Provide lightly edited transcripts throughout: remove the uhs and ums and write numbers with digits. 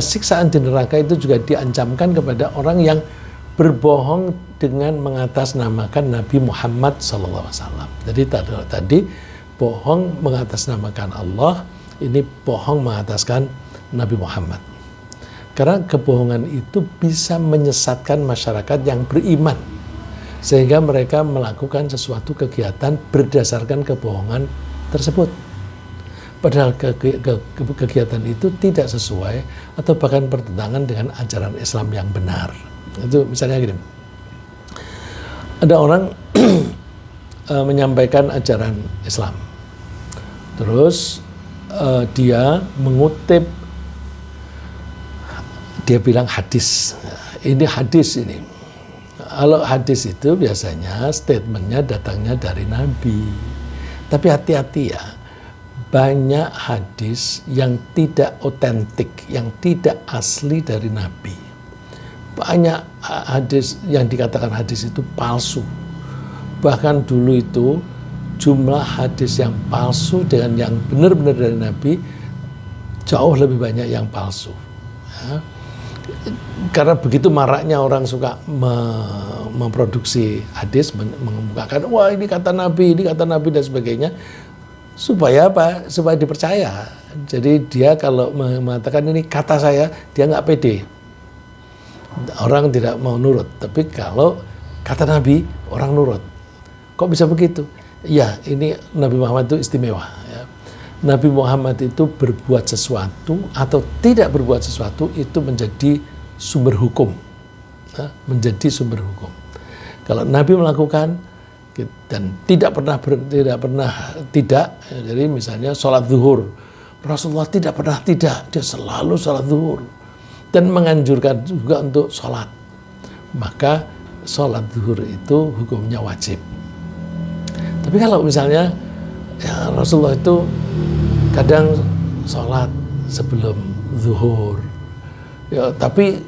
Siksaan di neraka itu juga diancamkan kepada orang yang berbohong dengan mengatasnamakan Nabi Muhammad SAW. Jadi tadi bohong mengatasnamakan Allah, ini bohong mengataskan Nabi Muhammad. Karena kebohongan itu bisa menyesatkan masyarakat yang beriman, sehingga mereka melakukan sesuatu kegiatan berdasarkan kebohongan tersebut. Padahal kegiatan itu tidak sesuai atau bahkan bertentangan dengan ajaran Islam yang benar. Itu misalnya gini, ada orang menyampaikan ajaran Islam, terus dia mengutip, dia bilang hadis, ini hadis ini. Kalau hadis itu biasanya statementnya datangnya dari Nabi, tapi hati-hati ya. Banyak hadis yang tidak otentik, yang tidak asli dari Nabi. Banyak hadis yang dikatakan hadis itu palsu. Bahkan dulu itu jumlah hadis yang palsu dengan yang benar-benar dari Nabi jauh lebih banyak yang palsu. Ya. Karena begitu maraknya orang suka memproduksi hadis, mengemukakan, wah ini kata Nabi dan sebagainya. Supaya apa? Supaya dipercaya. Jadi dia kalau mengatakan ini kata saya, dia nggak pede. Orang tidak mau nurut. Tapi kalau kata Nabi, orang nurut. Kok bisa begitu? Ya, ini Nabi Muhammad itu istimewa. Ya. Nabi Muhammad itu berbuat sesuatu atau tidak berbuat sesuatu itu menjadi sumber hukum. Ya, menjadi sumber hukum. Kalau Nabi melakukan dan tidak pernah jadi misalnya sholat zuhur, Rasulullah tidak pernah tidak, dia selalu sholat zuhur dan menganjurkan juga untuk sholat, maka sholat zuhur itu hukumnya wajib. Tapi kalau misalnya ya, Rasulullah itu kadang sholat sebelum zuhur, ya, tapi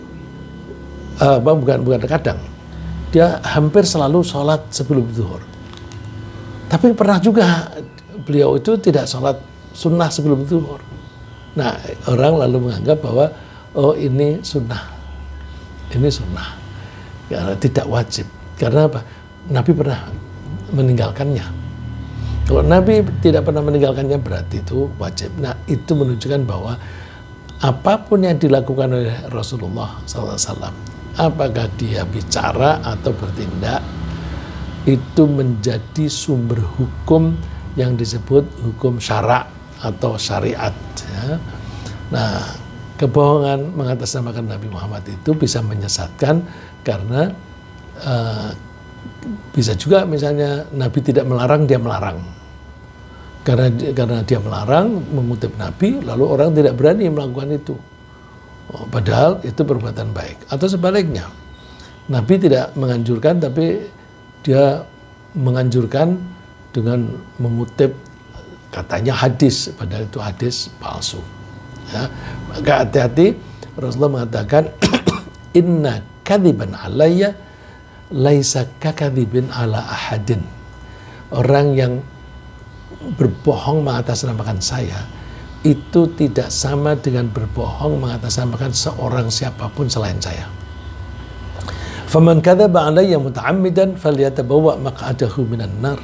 bukan kadang, dia hampir selalu sholat sebelum zuhur. Tapi pernah juga beliau itu tidak sholat sunnah sebelum zuhur. Nah, orang lalu menganggap bahwa oh ini sunnah, karena tidak wajib. Karena apa? Nabi pernah meninggalkannya. Kalau Nabi tidak pernah meninggalkannya berarti itu wajib. Nah, itu menunjukkan bahwa apapun yang dilakukan oleh Rasulullah SAW, apakah dia bicara atau bertindak, itu menjadi sumber hukum yang disebut hukum syara' atau syariat. Ya. Nah, kebohongan mengatasnamakan Nabi Muhammad itu bisa menyesatkan karena bisa juga misalnya Nabi tidak melarang, dia melarang. Karena dia melarang mengutip Nabi, lalu orang tidak berani melakukan itu. Padahal itu perbuatan baik. Atau sebaliknya, Nabi tidak menganjurkan tapi dia menganjurkan dengan mengutip katanya hadis, padahal itu hadis palsu. Ya. Maka hati-hati, Rasulullah mengatakan inna kadziban alayya laisa kakadzibin ala ahadin. Orang yang berbohong mengatasnamakan saya itu tidak sama dengan berbohong mengatasnamakan seorang siapapun selain saya. Faman kadzaba alayya muta'ammidan falyatabawwa maq'adahu minan nar.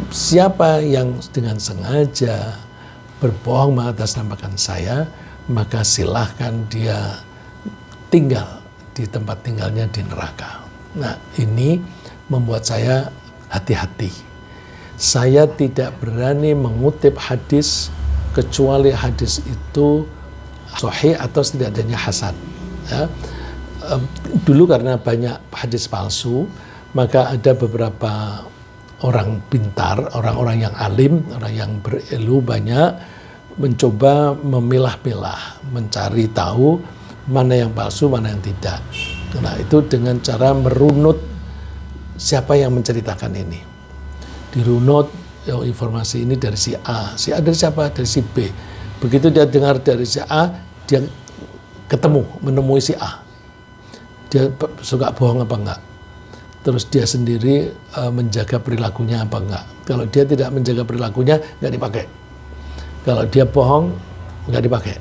Siapa yang dengan sengaja berbohong mengatasnamakan saya, maka silahkan dia tinggal di tempat tinggalnya di neraka. Nah, ini membuat saya hati-hati. Saya tidak berani mengutip hadis kecuali hadis itu sahih atau setidaknya hasan. Ya. Dulu karena banyak hadis palsu, maka ada beberapa orang pintar, orang-orang yang alim, orang yang berilmu banyak mencoba memilah-milah, mencari tahu mana yang palsu, mana yang tidak. Nah, itu dengan cara merunut siapa yang menceritakan ini. Dirunut, informasi ini dari si A. Si A dari siapa? Dari si B. Begitu dia dengar dari si A, dia menemui si A. Dia suka bohong apa enggak? Terus dia sendiri menjaga perilakunya apa enggak? Kalau dia tidak menjaga perilakunya, enggak dipakai. Kalau dia bohong, enggak dipakai.